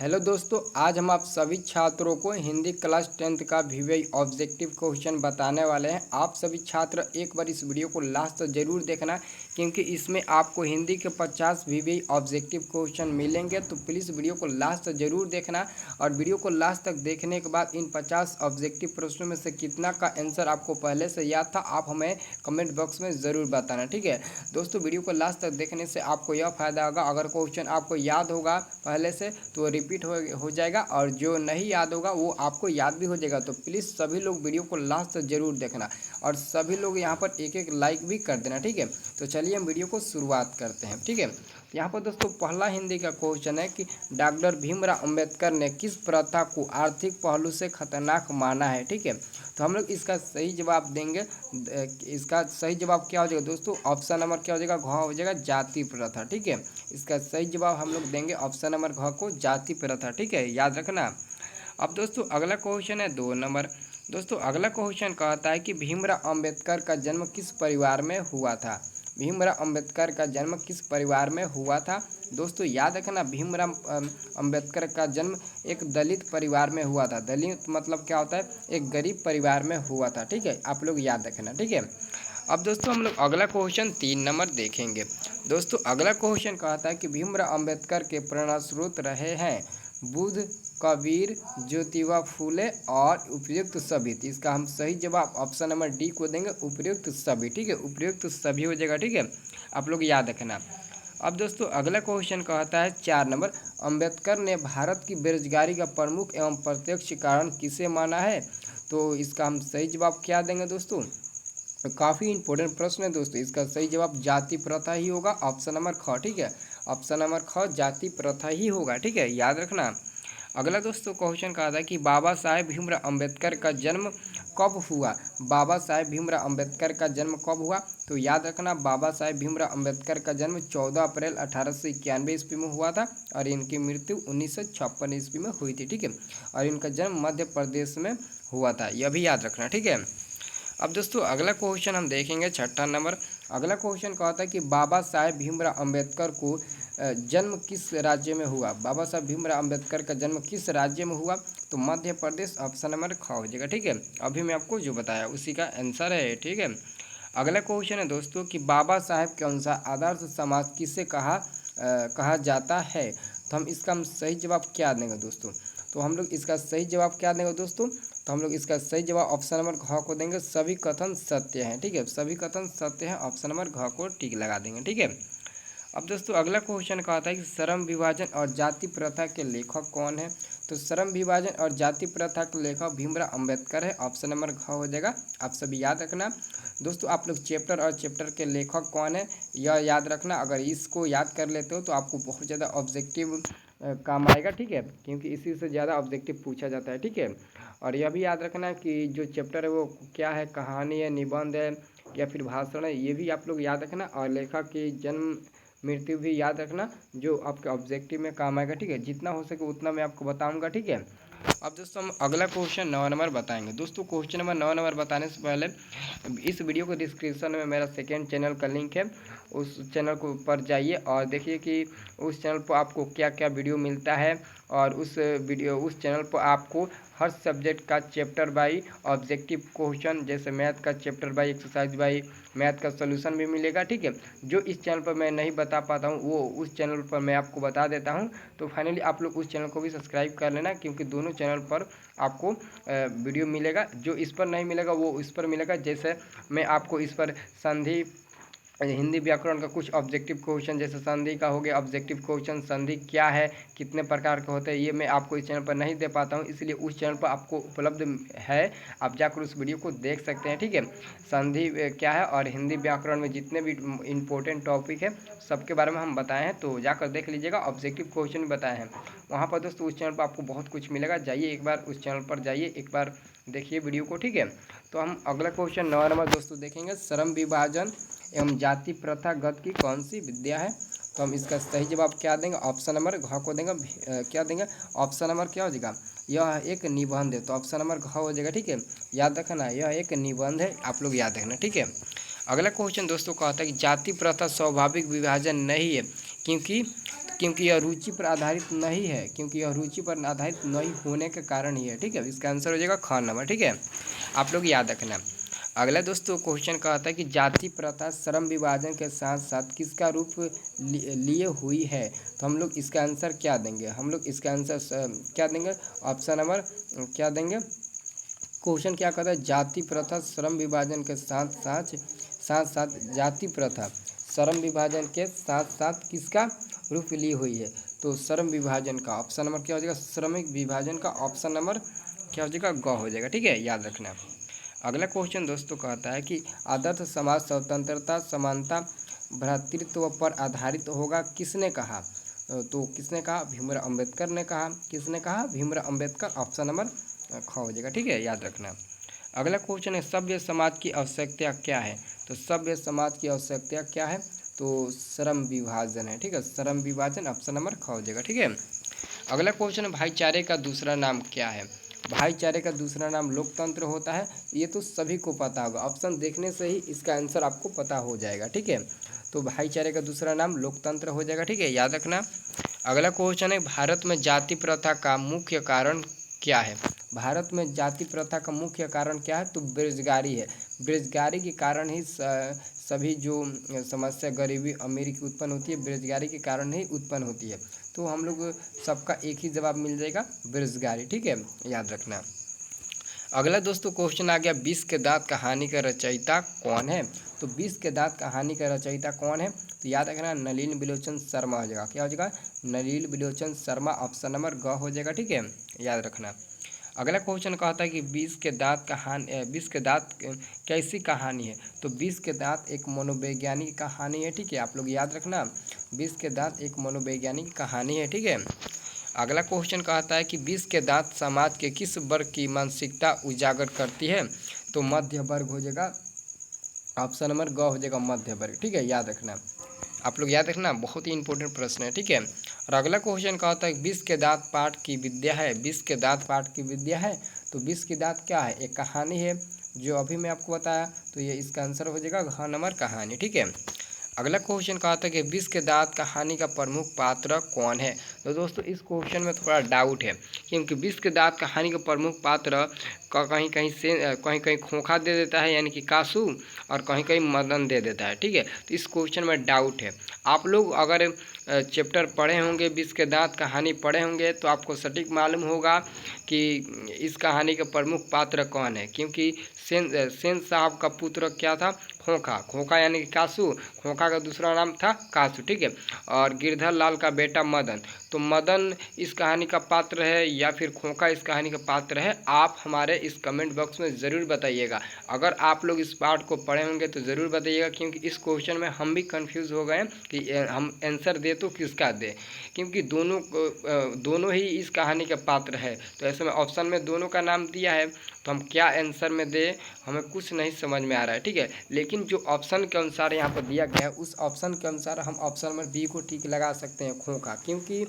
Hello दोस्तों, आज हम आप सभी छात्रों को हिंदी क्लास 10th का वीवीआई ऑब्जेक्टिव क्वेश्चन बताने वाले हैं। आप सभी छात्र एक बार इस वीडियो को लास्ट तक जरूर देखना, क्योंकि इसमें आपको हिंदी के 50 वीवीआई ऑब्जेक्टिव क्वेश्चन मिलेंगे। तो प्लीज़ वीडियो को लास्ट तक जरूर देखना, और वीडियो को लास्ट तक देखने के बाद इन 50 ऑब्जेक्टिव प्रश्नों में से कितना का आंसर आपको पहले से याद था, आप हमें कमेंट बॉक्स में ज़रूर बताना। ठीक है दोस्तों, वीडियो को लास्ट तक देखने से आपको यह फ़ायदा होगा, अगर क्वेश्चन आपको याद होगा पहले से तो रिपीट हो जाएगा, और जो नहीं याद होगा वो आपको याद भी हो जाएगा। तो प्लीज़ सभी लोग वीडियो को लास्ट तक जरूर देखना, और सभी लोग यहाँ पर एक एक लाइक भी कर देना। ठीक है, तो चलिए हम वीडियो को शुरुआत करते हैं। ठीक है, यहाँ पर दोस्तों पहला हिंदी का क्वेश्चन है कि डॉक्टर भीमराव अंबेडकर ने किस प्रथा को आर्थिक पहलू से खतरनाक माना है। ठीक है, तो हम लोग इसका सही जवाब देंगे। इसका सही जवाब क्या हो जाएगा दोस्तों? ऑप्शन नंबर क्या हो जाएगा? घ हो जाएगा, जाति प्रथा। ठीक है, इसका सही जवाब हम लोग देंगे ऑप्शन नंबर घ को, जाति प्रथा। ठीक है, याद रखना। अब दोस्तों अगला क्वेश्चन है 2 नंबर। दोस्तों अगला क्वेश्चन कहता है कि भीमराव अंबेडकर का जन्म किस परिवार में हुआ था। भीमराव अंबेडकर का जन्म किस परिवार में हुआ था? दोस्तों याद रखना, भीमराव अंबेडकर का जन्म एक दलित परिवार में हुआ था। दलित मतलब क्या होता है? एक गरीब परिवार में हुआ था। ठीक है, आप लोग याद रखना। ठीक है, अब दोस्तों हम लोग अगला क्वेश्चन 3 नंबर देखेंगे। दोस्तों अगला क्वेश्चन कहता है कि भीमराव अंबेडकर के प्रेरणा स्रोत रहे हैं बुद्ध, कबीर, ज्योतिबा फूले और उपयुक्त सभी। तो इसका हम सही जवाब ऑप्शन नंबर डी को देंगे, उपयुक्त सभी। ठीक है, उपयुक्त सभी हो जाएगा। ठीक है, आप लोग याद रखना। अब दोस्तों अगला क्वेश्चन कहता है 4 नंबर। अंबेडकर ने भारत की बेरोजगारी का प्रमुख एवं प्रत्यक्ष कारण किसे माना है? तो इसका हम सही जवाब क्या देंगे दोस्तों? काफ़ी इंपॉर्टेंट प्रश्न है दोस्तों। इसका सही जवाब जाति प्रथा ही होगा, ऑप्शन नंबर ख। ठीक है, ऑप्शन नंबर ख, जाति प्रथा ही होगा। ठीक है, याद रखना। अगला दोस्तों क्वेश्चन कहा था कि बाबा साहेब भीमराव अंबेडकर का जन्म कब हुआ। बाबा साहेब भीमराव अंबेडकर का जन्म कब हुआ? तो याद रखना, बाबा साहेब भीमराव अंबेडकर का जन्म 14 अप्रैल 1891 ईस्वी में हुआ था, और इनकी मृत्यु 1956 ईस्वी में हुई थी। ठीक है, और इनका जन्म मध्य प्रदेश में हुआ था, यह भी याद रखना। ठीक है, अब दोस्तों अगला क्वेश्चन हम देखेंगे 6 नंबर। अगला क्वेश्चन कहता है कि बाबा साहेब भीमराव अंबेडकर को जन्म किस राज्य में हुआ। बाबा साहेब भीमराव अंबेडकर का जन्म किस राज्य में हुआ? तो मध्य प्रदेश, ऑप्शन नंबर ख हो जाएगा। ठीक है, अभी मैं आपको जो बताया उसी का आंसर है। ठीक है, अगला क्वेश्चन है दोस्तों कि बाबा साहेब के अनुसार आदर्श समाज किसे कहा जाता है। तो हम सही जवाब क्या देंगे दोस्तों? तो हम लोग इसका सही जवाब क्या देंगे दोस्तों? तो हम लोग इसका सही जवाब ऑप्शन नंबर घ को देंगे, सभी कथन सत्य हैं। ठीक है, सभी कथन सत्य हैं, ऑप्शन नंबर घ को टिक लगा देंगे। ठीक है, अब दोस्तों अगला क्वेश्चन कहता है कि श्रम विभाजन और जाति प्रथा के लेखक कौन है। तो श्रम विभाजन और जाति प्रथा के लेखक भीमराव अंबेडकर है, ऑप्शन नंबर घ हो जाएगा। आप सभी याद रखना दोस्तों, आप लोग चैप्टर और चैप्टर के लेखक कौन है यह याद रखना। अगर इसको याद कर लेते हो तो आपको बहुत ज़्यादा ऑब्जेक्टिव काम आएगा। ठीक है, क्योंकि इसी से ज़्यादा ऑब्जेक्टिव पूछा जाता है। ठीक है, और यह भी याद रखना कि जो चैप्टर है वो क्या है, कहानी है, निबंध है, या फिर भाषण है, ये भी आप लोग याद रखना। और लेखक की जन्म मृत्यु भी याद रखना, जो आपके ऑब्जेक्टिव में काम आएगा। ठीक है, जितना हो सके उतना मैं आपको बताऊंगा। ठीक है, अब दोस्तों हम अगला क्वेश्चन 9 नंबर बताएंगे। दोस्तों क्वेश्चन नंबर 9 नंबर बताने से पहले इस वीडियो को डिस्क्रिप्शन में मेरा सेकेंड चैनल का लिंक है, उस चैनल को पर जाइए और देखिए कि उस चैनल पर आपको क्या क्या वीडियो मिलता है। और उस चैनल पर आपको हर सब्जेक्ट का चैप्टर बाई ऑब्जेक्टिव क्वेश्चन, जैसे मैथ का chapter by exercise by math का सोल्यूशन भी मिलेगा। ठीक है, जो इस चैनल पर मैं नहीं बता पाता हूँ वो उस चैनल पर मैं आपको बता देता हूँ। तो फाइनली आप लोग उस चैनल को भी सब्सक्राइब कर लेना, क्योंकि दोनों चैनल पर आपको वीडियो मिलेगा। जो इस पर नहीं मिलेगा वो इस पर मिलेगा। जैसे मैं आपको इस पर संधि, हिंदी व्याकरण का कुछ ऑब्जेक्टिव क्वेश्चन, जैसे संधि का हो गया ऑब्जेक्टिव क्वेश्चन, संधि क्या है, कितने प्रकार के होते हैं, ये मैं आपको इस चैनल पर नहीं दे पाता हूँ, इसलिए उस चैनल पर आपको उपलब्ध है, आप जाकर उस वीडियो को देख सकते हैं। ठीक है, संधि क्या है और हिंदी व्याकरण में जितने भी इंपॉर्टेंट टॉपिक है सबके बारे में हम बताए हैं, तो जाकर देख लीजिएगा। ऑब्जेक्टिव क्वेश्चन बताए हैं वहाँ पर दोस्तों, उस चैनल पर आपको बहुत कुछ मिलेगा। जाइए एक बार उस चैनल पर जाइए, एक बार देखिए वीडियो को। ठीक है, तो हम अगला क्वेश्चन 9 नंबर दोस्तों देखेंगे, श्रम विभाजन एवं जाति प्रथा गत की कौन सी विद्या है। तो हम इसका सही जवाब क्या देंगे? ऑप्शन नंबर घ को देंगे। क्या देंगे? ऑप्शन नंबर क्या हो जाएगा? यह एक निबंध है, तो ऑप्शन नंबर घ हो जाएगा। ठीक है, याद रखना, यह एक निबंध है, आप लोग याद रखना। ठीक है, अगला क्वेश्चन दोस्तों कहता है कि जाति प्रथा स्वाभाविक विभाजन नहीं है, क्योंकि क्योंकि यह रुचि पर आधारित नहीं है, क्योंकि यह रुचि पर आधारित नहीं होने के कारण ही है। ठीक है, इसका आंसर हो जाएगा ख नंबर। ठीक है, आप लोग याद रखना। अगला दोस्तों क्वेश्चन कहता है कि जाति प्रथा श्रम विभाजन के साथ साथ किसका रूप लिए हुई है। तो हम लोग इसका आंसर क्या देंगे, हम लोग इसका आंसर क्या देंगे, ऑप्शन नंबर क्या देंगे। क्वेश्चन क्या कहता है, जाति प्रथा श्रम विभाजन के साथ साथ जाति प्रथा श्रम विभाजन के साथ साथ किसका रूप ली हुई है। तो श्रम विभाजन का ऑप्शन नंबर क्या हो जाएगा, श्रमिक विभाजन का ऑप्शन नंबर क्या हो जाएगा, ग हो जाएगा। ठीक है, याद रखना। अगला क्वेश्चन दोस्तों कहता है कि आदर्श समाज स्वतंत्रता समानता भ्रातृत्व पर आधारित होगा, किसने कहा। तो किसने कहा, भीमराव अंबेडकर ने कहा। किसने कहा, भीमराव अंबेडकर, ऑप्शन नंबर ख हो जाएगा। ठीक है, याद रखना। अगला क्वेश्चन है सभ्य समाज की आवश्यकता क्या है। तो सभ्य समाज की आवश्यकता क्या है, तो श्रम विभाजन है। ठीक है, श्रम विभाजन, ऑप्शन नंबर ख हो जाएगा। ठीक है, अगला क्वेश्चन है भाईचारे का दूसरा नाम क्या है। भाईचारे का दूसरा नाम लोकतंत्र होता है। ये तो सभी को पता होगा, ऑप्शन देखने से ही इसका आंसर आपको पता हो जाएगा। ठीक है, तो भाईचारे का दूसरा नाम लोकतंत्र हो जाएगा। ठीक है, याद रखना। अगला क्वेश्चन है भारत में जाति प्रथा का मुख्य कारण क्या है। भारत में जाति प्रथा का मुख्य कारण क्या है, तो बेरोजगारी है। बेरोजगारी के कारण ही सभी जो समस्या गरीबी अमीरी की उत्पन्न होती है, बेरोजगारी के कारण ही उत्पन्न होती है। तो हम लोग सबका एक ही जवाब मिल जाएगा, बेरोजगारी। ठीक है, याद रखना। अगला दोस्तों क्वेश्चन आ गया, 20 के दांत कहानी का रचयिता कौन है। तो 20 के दांत कहानी का रचयिता कौन है, तो याद रखना नलिन बिलोचन शर्मा हो जाएगा। क्या हो जाएगा, नलिन बिलोचन शर्मा, ऑप्शन नंबर ग हो जाएगा। ठीक है, याद रखना। अगला क्वेश्चन कहता है कि 20 के दांत कहानी, 20 के दांत कैसी कहानी है। तो 20 के दांत एक मनोवैज्ञानिक कहानी है। ठीक है, आप लोग याद रखना, 20 के दांत एक मनोवैज्ञानिक कहानी है। ठीक है, अगला क्वेश्चन कहता है कि 20 के दांत समाज के किस वर्ग की मानसिकता उजागर करती है। तो मध्य वर्ग हो जाएगा, ऑप्शन नंबर ग हो जाएगा, मध्य वर्ग। ठीक है, याद रखना। आप लोग याद रखना, बहुत ही इंपॉर्टेंट प्रश्न है। ठीक है, और अगला क्वेश्चन कहता है 20 के दांत पाठ की विद्या है। 20 के दांत पाठ की विद्या है। तो 20 के दांत क्या है, एक कहानी है जो अभी मैं आपको बताया। तो ये इसका आंसर हो जाएगा घ नंबर कहानी। ठीक है, अगला क्वेश्चन कहता है कि 20 के दांत कहानी का प्रमुख पात्र कौन है। तो दोस्तों इस क्वेश्चन में थोड़ा डाउट है, क्योंकि 20 के दांत कहानी का प्रमुख पात्र कहीं कहीं से कहीं कहीं खोखा दे देता है यानी कि कासू, और कहीं कहीं मदन दे देता है। ठीक है, तो इस क्वेश्चन में डाउट है। आप लोग अगर चैप्टर पढ़े होंगे, 20 के दांत कहानी पढ़े होंगे, तो आपको सटीक मालूम होगा कि इस कहानी का प्रमुख पात्र कौन है। क्योंकि सेन साहब का पुत्र क्या था, खोखा। खोखा यानी कि कासू, खोखा का दूसरा नाम था कासू। ठीक है, और गिरधर लाल का बेटा मदन। तो मदन इस कहानी का पात्र है या फिर खोखा इस कहानी का पात्र है, आप हमारे इस कमेंट बॉक्स में ज़रूर बताइएगा। अगर आप लोग इस पार्ट को पढ़े होंगे तो ज़रूर बताइएगा, क्योंकि इस क्वेश्चन में हम भी कंफ्यूज हो गए कि हम आंसर दे तो किसका दे, क्योंकि दोनों ही इस कहानी के पात्र है। तो ऐसे में ऑप्शन में दोनों का नाम दिया है, तो हम क्या आंसर में दे, हमें कुछ नहीं समझ में आ रहा है। ठीक है, लेकिन जो ऑप्शन के अनुसार यहाँ पर दिया गया है, उस ऑप्शन के अनुसार हम ऑप्शन नंबर बी को टिक लगा सकते हैं, खोखा। क्योंकि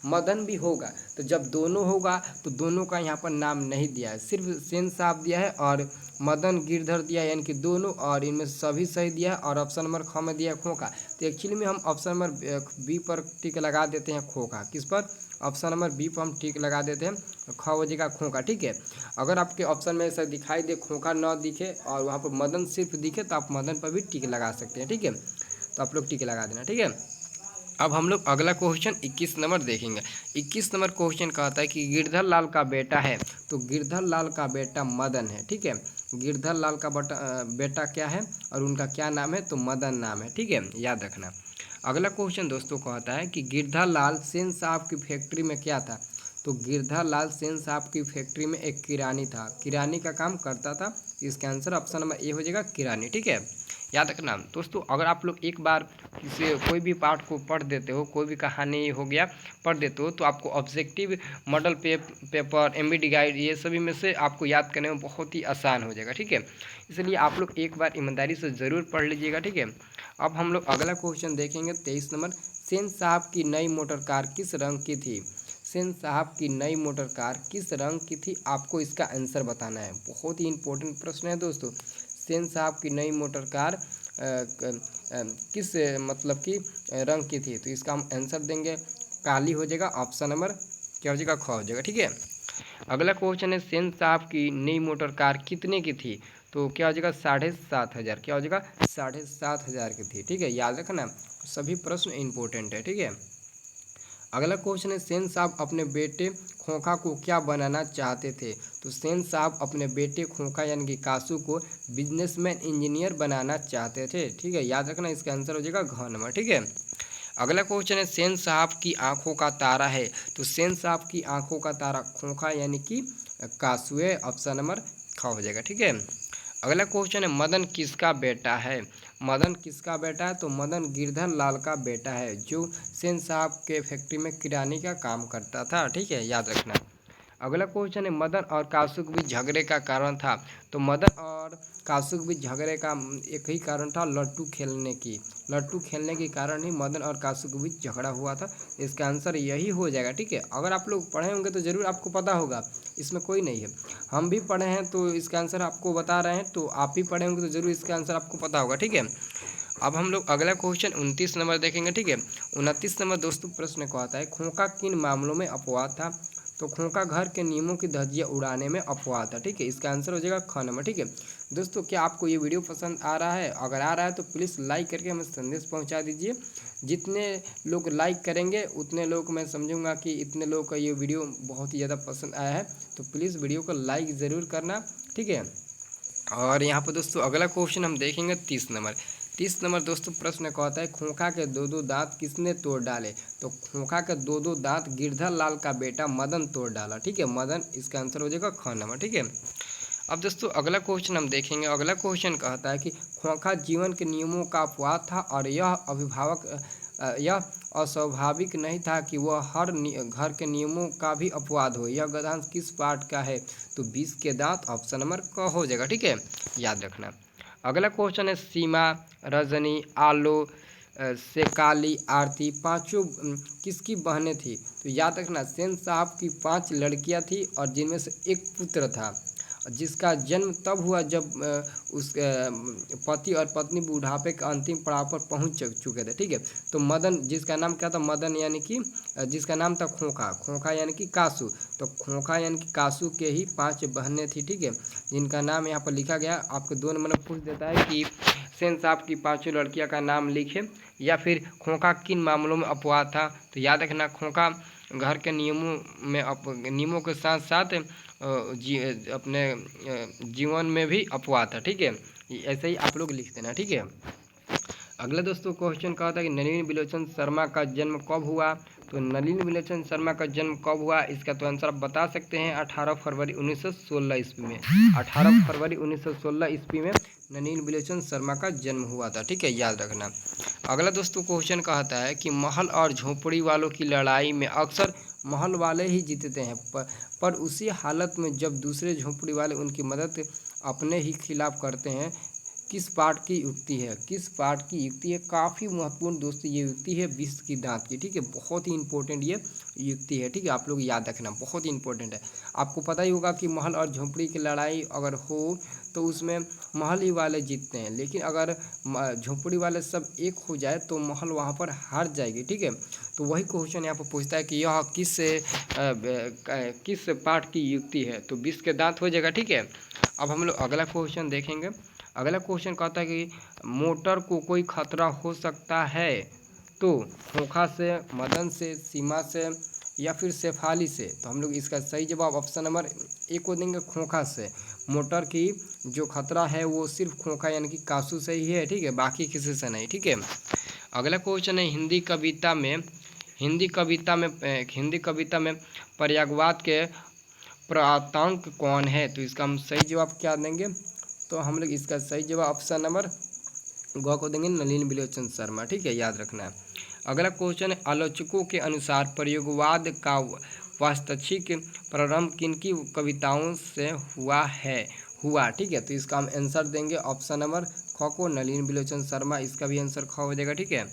मदन भी होगा, तो जब दोनों होगा तो दोनों का यहाँ पर नाम नहीं दिया है, सिर्फ सेन साहब दिया है और मदन गिरधर दिया है, यानी कि दोनों, और इनमें सभी सही दिया है, और ऑप्शन नंबर ख में दिया है खोखा। तो एक्चुअली में हम ऑप्शन नंबर बी पर टिक लगा देते हैं, खोखा। किस पर, ऑप्शन नंबर बी पर हम टिक लगा देते हैं, ख हो जाएगा खोखा। ठीक है, अगर आपके ऑप्शन में ऐसा दिखाई दे खोखा न दिखे और वहाँ पर मदन सिर्फ दिखे, तो आप मदन पर भी टिक लगा सकते हैं। ठीक है, तो आप लोग टिक लगा देना। ठीक है, अब हम लोग अगला क्वेश्चन 21 नंबर देखेंगे। 21 नंबर क्वेश्चन कहता है कि गिरधर लाल का बेटा है। तो गिरधर लाल का बेटा मदन है। ठीक है, गिरधर लाल का बेटा क्या है और उनका क्या नाम है, तो मदन नाम है। ठीक है, याद रखना। अगला क्वेश्चन दोस्तों कहता है कि गिरधर लाल सेन साहब की फैक्ट्री में क्या था। तो गिरधर लाल सेन साहब की फैक्ट्री में एक किरानी था, किरानी का काम करता था। इसका आंसर ऑप्शन नंबर ए हो जाएगा, किरानी। ठीक है, याद रखना दोस्तों, अगर आप लोग एक बार किसी कोई भी पार्ट को पढ़ देते हो, कोई भी कहानी हो गया पढ़ देते हो, तो आपको objective model paper MBD guide ये सभी में से आपको याद करने में बहुत ही आसान हो जाएगा। ठीक है, इसलिए आप लोग एक बार ईमानदारी से ज़रूर पढ़ लीजिएगा। ठीक है, अब हम लोग अगला क्वेश्चन देखेंगे 23 नंबर। सेन साहब की नई मोटर कार किस रंग की थी। सेन साहब की नई मोटर कार किस रंग की थी, आपको इसका आंसर बताना है। बहुत ही इंपॉर्टेंट प्रश्न है दोस्तों। सेन साहब की नई मोटर कार किस मतलब कि रंग की थी, तो इसका हम आंसर देंगे काली हो जाएगा, ऑप्शन नंबर क्या हो जाएगा, ख हो जाएगा। ठीक है, अगला क्वेश्चन है सेन साहब की नई मोटर कार कितने की थी? तो क्या हो जाएगा, 7,500। क्या हो जाएगा, 7,500 की थी। ठीक है, याद रखना सभी प्रश्न इंपॉर्टेंट है। ठीक है, अगला क्वेश्चन है सेन साहब अपने बेटे खोखा को क्या बनाना चाहते थे? तो सेन साहब अपने बेटे खोखा यानी कि कासू को बिजनेसमैन इंजीनियर बनाना चाहते थे। ठीक है, याद रखना इसका आंसर हो जाएगा घ नंबर। ठीक है, अगला क्वेश्चन है सेन साहब की आंखों का तारा है। तो सेन साहब की आंखों का तारा खोखा यानी कि कासू है, ऑप्शन नंबर ख हो जाएगा। ठीक है, अगला क्वेश्चन है मदन किसका बेटा है? मदन किसका बेटा है? तो मदन गिरधर लाल का बेटा है, जो सेन साहब के फैक्ट्री में किराने का काम करता था। ठीक है, याद रखना। अगला क्वेश्चन है मदन और कासू के बीच झगड़े का कारण था। तो मदन और कासू के बीच झगड़े का एक ही कारण था, लट्टू खेलने की। लट्टू खेलने के कारण ही मदन और कासू के बीच झगड़ा हुआ था। इसका आंसर यही हो जाएगा। ठीक है, अगर आप लोग पढ़े होंगे तो ज़रूर आपको पता होगा, इसमें कोई नहीं है। हम भी पढ़े हैं तो इसका आंसर आपको बता रहे हैं, तो आप भी पढ़े होंगे तो ज़रूर इसका आंसर आपको पता होगा। ठीक है, अब हम लोग अगला क्वेश्चन 29 नंबर देखेंगे। ठीक है, 29 नंबर दोस्तों प्रश्न को आता है खोखा किन मामलों में अपवाद था? तो खोखा घर के नियमों की धज्जियां उड़ाने में अपवाद था। ठीक है, इसका आंसर हो जाएगा ख नंबर। ठीक है दोस्तों, क्या आपको ये वीडियो पसंद आ रहा है? अगर आ रहा है तो प्लीज़ लाइक करके हमें संदेश पहुंचा दीजिए। जितने लोग लाइक करेंगे उतने लोग मैं समझूंगा कि इतने लोगों का ये वीडियो बहुत ही ज़्यादा पसंद आया है, तो प्लीज़ वीडियो को लाइक ज़रूर करना। ठीक है, और यहाँ पर दोस्तों अगला क्वेश्चन हम देखेंगे 30 नंबर। 30 नंबर दोस्तों प्रश्न कहता है खोखा के दो दो दांत किसने तोड़ डाले? तो खोखा के दो दो दांत गिरधर लाल का बेटा मदन तोड़ डाला। ठीक है, मदन इसका आंसर हो जाएगा ख नंबर। ठीक है, अब दोस्तों अगला क्वेश्चन हम देखेंगे। अगला क्वेश्चन कहता है कि खोखा जीवन के नियमों का अपवाद था और यह अस्वाभाविक नहीं था कि वह हर घर के नियमों का भी अपवाद हो। यह गधांश किस पाठ का है? तो 20 के दांत, ऑप्शन नंबर क हो जाएगा। ठीक है, याद रखना। अगला क्वेश्चन है सीमा, रजनी, आलो, शेकाली, आरती पांचों किसकी बहनें थी? तो याद रखना सेन साहब की 5 लड़कियां थी और जिनमें से एक पुत्र था, जिसका जन्म तब हुआ जब उस पति और पत्नी बुढ़ापे के अंतिम पड़ाव पर पहुंच चुके थे। ठीक है, तो मदन जिसका नाम क्या था, मदन यानी कि जिसका नाम था खोखा, खोखा यानी कि कासू। तो खोखा यानी कि कासू के ही 5 बहनें थी। ठीक है, जिनका नाम यहाँ पर लिखा गया। आपको 2 नंबर में पूछ देता है कि सेन साहब की 5 लड़कियां का नाम लिखे, या फिर खोखा किन मामलों में अपवाद था? तो याद रखना खोखा घर के नियमों के साथ साथ अपने जीवन में भी अपवाद था। ठीक है, ऐसे ही आप लोग लिख देना। ठीक है, अगला दोस्तों क्वेश्चन कहा था कि नलिनी बिलोचन शर्मा का जन्म कब हुआ? तो नलिनी बिलोचन शर्मा का जन्म कब हुआ, इसका तो आंसर आप बता सकते हैं 18 फरवरी 1916 ईस्वी में। 18 फरवरी 1916 ईस्वी में नलिनी बिलोचन शर्मा का जन्म हुआ था। ठीक है, याद रखना। अगला दोस्तों क्वेश्चन कहता है कि महल और झोपड़ी वालों की लड़ाई में अक्सर महल वाले ही जीतते हैं, पर उसी हालत में जब दूसरे झोपड़ी वाले उनकी मदद अपने ही खिलाफ करते हैं। किस पाठ की युक्ति है? किस पाठ की युक्ति है? काफ़ी महत्वपूर्ण दोस्तों ये युक्ति है 20 की दांत की। ठीक है, बहुत ही इंपॉर्टेंट ये युक्ति है। ठीक है, आप लोग याद रखना, बहुत ही इंपॉर्टेंट है। आपको पता ही होगा कि महल और झोपड़ी की लड़ाई अगर हो तो उसमें महल ही वाले जीतते हैं, लेकिन अगर झोपड़ी वाले सब एक हो जाए तो महल वहाँ पर हार जाएगी। ठीक है, तो वही क्वेश्चन यहाँ पर पूछता है कि यह किस पाठ की युक्ति है? तो 20 के दांत हो जाएगा। ठीक है, अब हम लोग अगला क्वेश्चन देखेंगे। अगला क्वेश्चन कहता है कि मोटर को कोई खतरा हो सकता है? तो खोखा से, मदन से, सीमा से, या फिर शेफाली से? तो हम लोग इसका सही जवाब ऑप्शन नंबर ए को देंगे, खोखा से। मोटर की जो खतरा है वो सिर्फ खोखा यानी कि कासू से ही है। ठीक है, बाकी किसी से नहीं। ठीक है, अगला क्वेश्चन है हिंदी कविता में पर्यायवाद के प्रातांक कौन है? तो इसका हम सही जवाब क्या देंगे? तो हम लोग इसका सही जवाब ऑप्शन नंबर ग को देंगे, नलिनी बिलोचन शर्मा। ठीक है, याद रखना है। अगला क्वेश्चन है आलोचकों के अनुसार प्रयोगवाद का वास्तविक प्रारंभ किनकी कविताओं से हुआ। ठीक है, तो इसका हम आंसर देंगे ऑप्शन नंबर ख को, नलिनी बिलोचन शर्मा। इसका भी आंसर ख हो जाएगा। ठीक है,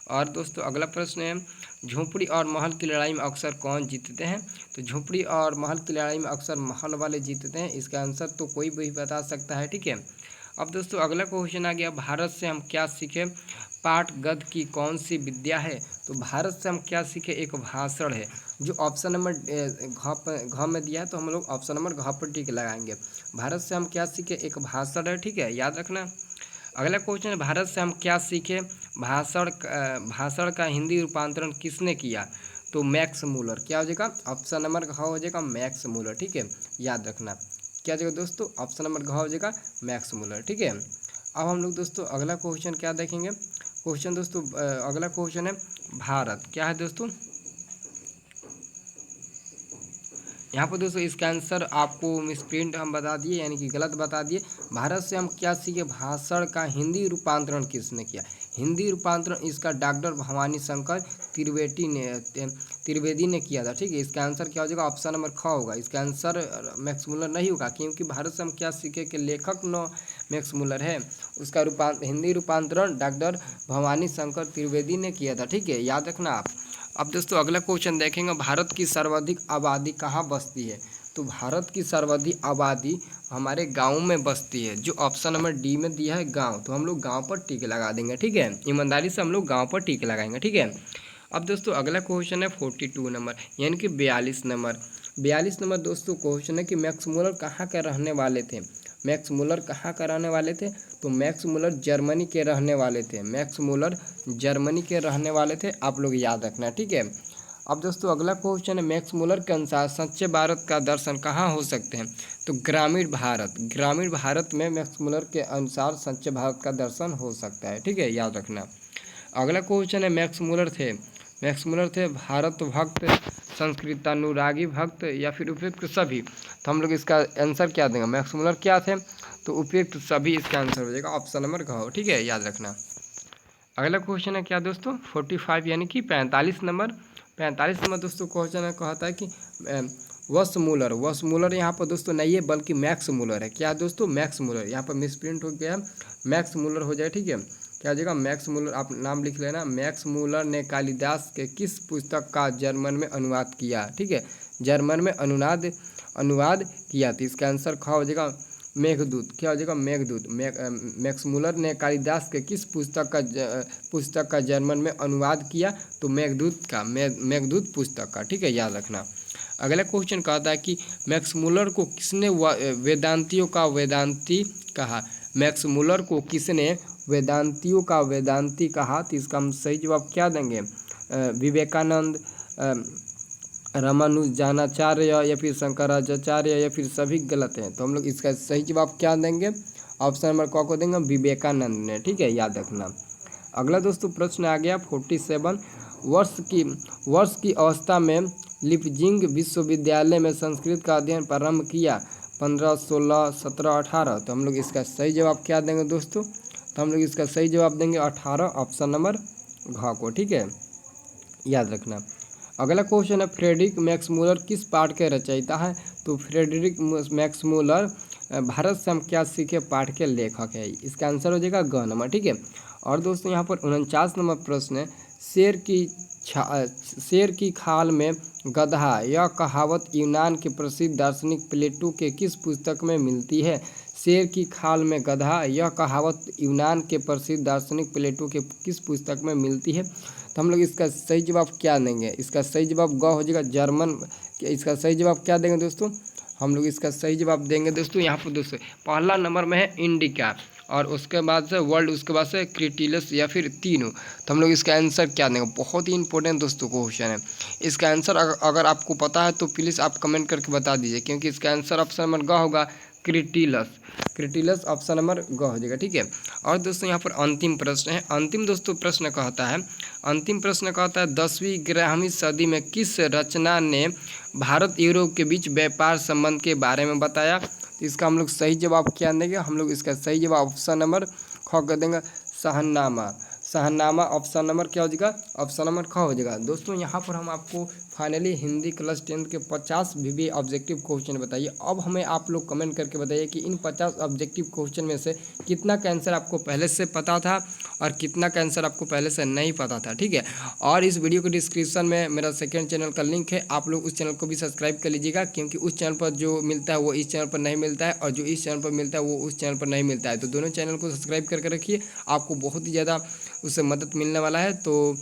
और दोस्तों अगला प्रश्न है झोपड़ी और महल की लड़ाई में अक्सर कौन जीतते हैं? तो झोपड़ी और महल की लड़ाई में अक्सर महल वाले जीतते हैं। इसका आंसर तो कोई भी बता सकता है। ठीक है, अब दोस्तों अगला क्वेश्चन आ गया भारत से हम क्या सीखें? पाठ गद्य की कौन सी विद्या है? तो भारत से हम क्या सीखे? एक भाषण है। जो ऑप्शन नंबर घ में दिया है, तो हम लोग ऑप्शन नंबर घ पर टिक लगाएंगे। भारत से हम क्या सीखे? एक भाषण है, ठीक है, याद रखना। अगला क्वेश्चन है, भारत से हम क्या सीखे? भाषण का हिंदी रूपांतरण किसने किया? तो मैक्स मूलर। क्या हो जाएगा? ऑप्शन नंबर घ हो जाएगा मैक्स मूलर, ठीक है, याद रखना। क्या हो जाएगा दोस्तों? ऑप्शन नंबर घ हो जाएगा मैक्स मूलर, ठीक है। अब हम लोग दोस्तों अगला क्वेश्चन क्या देखेंगे? क्वेश्चन दोस्तों अगला क्वेश्चन है भारत। क्या है दोस्तों? यहाँ पर दोस्तों इसका आंसर आपको मिसप्रिंट हम बता दिए, यानी कि गलत बता दिए। भारत से हम क्या सीखे? भाषण का हिंदी रूपांतरण किसने किया? हिंदी रूपांतरण इसका डॉक्टर भवानी शंकर त्रिवेदी ने किया था, ठीक है। इसका आंसर क्या हो जाएगा? ऑप्शन नंबर ख होगा। इसका आंसर मैक्स मूलर नहीं होगा, क्योंकि भारत से हम क्या सीखे कि लेखक न मैक्स मूलर है, उसका हिंदी रूपांतरण डॉक्टर भवानी शंकर त्रिवेदी ने किया था, ठीक है, याद रखना आप। अब दोस्तों अगला क्वेश्चन देखेंगे, भारत की सर्वाधिक आबादी कहाँ बसती है? तो भारत की सर्वाधिक आबादी हमारे गाँव में बसती है, जो ऑप्शन नंबर डी में दिया है गाँव। तो हम लोग गाँव पर टिक लगा देंगे, ठीक है, ईमानदारी से हम लोग गाँव पर टिक लगाएंगे, ठीक है। अब दोस्तों अगला क्वेश्चन है 42 नंबर, यानी कि 42 नंबर। 42 नंबर दोस्तों क्वेश्चन है कि मैक्स मूलर कहाँ के रहने वाले थे? मैक्स मूलर कहाँ का रहने वाले थे? तो मैक्स मूलर जर्मनी के रहने वाले थे। मैक्स मूलर जर्मनी के रहने वाले थे, आप लोग याद रखना, ठीक है। अब दोस्तों अगला क्वेश्चन है, मैक्स मूलर के अनुसार सच्चे भारत का दर्शन कहाँ हो सकते हैं? तो ग्रामीण भारत। ग्रामीण भारत में मैक्स मूलर के अनुसार सच्चे भारत का दर्शन हो सकता है, ठीक है, याद रखना। अगला क्वेश्चन है, मैक्स मूलर थे भारत भक्त, संस्कृतानुरागी भक्त या फिर उपयुक्त सभी? तो हम लोग इसका आंसर क्या देंगे? मैक्स मूलर क्या थे? तो उपयुक्त सभी इसका आंसर हो जाएगा, ऑप्शन नंबर घ, ठीक है, याद रखना। अगला क्वेश्चन है क्या दोस्तों? 45 यानी कि 45 नंबर। 45 नंबर दोस्तों क्वेश्चन है, कहता है कि वस मूलर यहाँ पर दोस्तों नहीं है, बल्कि मैक्स मूलर है। क्या दोस्तों? Max Muller. यहाँ पर मिसप्रिंट हो गया, मैक्स मूलर हो जाए, ठीक है। क्या हो जाएगा? मैक्स मूलर, आप नाम लिख लेना। मैक्स मूलर ने कालिदास के किस पुस्तक का जर्मन में अनुवाद किया? ठीक है, जर्मन में अनुवाद किया। तो इसका आंसर ख हो जाएगा मेघदूत। क्या हो जाएगा? मेघदूत। मैक्स मूलर ने कालिदास के किस पुस्तक का जर्मन में अनुवाद किया? तो मेघदूत पुस्तक का, ठीक है, याद रखना। अगला क्वेश्चन कहता है कि मैक्स मूलर को किसने वेदांतियों का वेदांती कहा? मैक्स मूलर को किसने वेदांतियों का वेदांती कहा? तो इसका हम सही जवाब क्या देंगे? विवेकानंद, रामानुजाचार्य या फिर शंकराचार्य, या फिर सभी गलत हैं। तो हम लोग इसका सही जवाब क्या देंगे? ऑप्शन नंबर क को देंगे विवेकानंद ने, ठीक है, याद रखना। अगला दोस्तों प्रश्न आ गया 47। वर्ष की अवस्था में लिपजिंग विश्वविद्यालय में संस्कृत का अध्ययन प्रारंभ किया 15, 16, 17, 18। तो हम लोग इसका सही जवाब क्या देंगे दोस्तों? तो हम लोग इसका सही जवाब देंगे 18, ऑप्शन नंबर घ को, ठीक है, याद रखना। अगला क्वेश्चन है, फ्रेडरिक मैक्स मूलर किस पाठ के रचयिता है? तो फ्रेडरिक मैक्स मूलर भारत से हम क्या सीखे पाठ के लेखक है। इसका आंसर हो जाएगा ग नंबर, ठीक है। और दोस्तों यहाँ पर 49 नंबर प्रश्न है, शेर की खाल में गधा, यह कहावत यूनान के प्रसिद्ध दार्शनिक प्लेटो के किस पुस्तक में मिलती है? शेर की खाल में गधा, यह कहावत यूनान के प्रसिद्ध दार्शनिक प्लेटो के किस पुस्तक में मिलती है? तो हम लोग इसका सही जवाब क्या देंगे? इसका सही जवाब ग हो जाएगा जर्मन। इसका सही जवाब क्या देंगे दोस्तों? हम लोग इसका सही जवाब देंगे दोस्तों, यहाँ पर दोस्तों पहला नंबर में है इंडिका, और उसके बाद से वर्ल्ड, उसके बाद से क्रिटिलस, या फिर तीनों। तो हम लोग इसका आंसर क्या देंगे? बहुत ही इंपॉर्टेंट दोस्तों क्वेश्चन है। इसका आंसर अगर आपको पता है तो प्लीज़ आप कमेंट करके बता दीजिए, क्योंकि इसका आंसर ऑप्शन नंबर ग होगा क्रिटिलस ऑप्शन नंबर ग हो जाएगा, ठीक है। और दोस्तों यहाँ पर अंतिम प्रश्न है। अंतिम दोस्तों प्रश्न कहता है, 10वीं 11वीं सदी में किस रचना ने भारत यूरोप के बीच व्यापार संबंध के बारे में बताया? तो इसका हम लोग सही जवाब क्या देंगे? हम लोग इसका सही जवाब ऑप्शन नंबर ख कर देंगे, शहनामा। ऑप्शन नंबर क्या हो जाएगा? ऑप्शन नंबर ख हो जाएगा। दोस्तों यहाँ पर हम आपको फाइनली हिंदी क्लास 10 के 50 वीवीआई ऑब्जेक्टिव क्वेश्चन बताइए। अब हमें आप लोग कमेंट करके बताइए कि इन 50 ऑब्जेक्टिव क्वेश्चन में से कितना का आंसर आपको पहले से पता था और कितना का आंसर आपको पहले से नहीं पता था, ठीक है। और इस वीडियो के डिस्क्रिप्शन में मेरा सेकंड चैनल का लिंक है, आप लोग उस चैनल को भी सब्सक्राइब कर लीजिएगा, क्योंकि उस चैनल पर जो मिलता है वो इस चैनल पर नहीं मिलता है, और जो इस चैनल पर मिलता है वो उस चैनल पर नहीं मिलता है। तो दोनों चैनल को सब्सक्राइब करके रखिए, आपको बहुत ही ज़्यादा उससे मदद मिलने वाला है। तो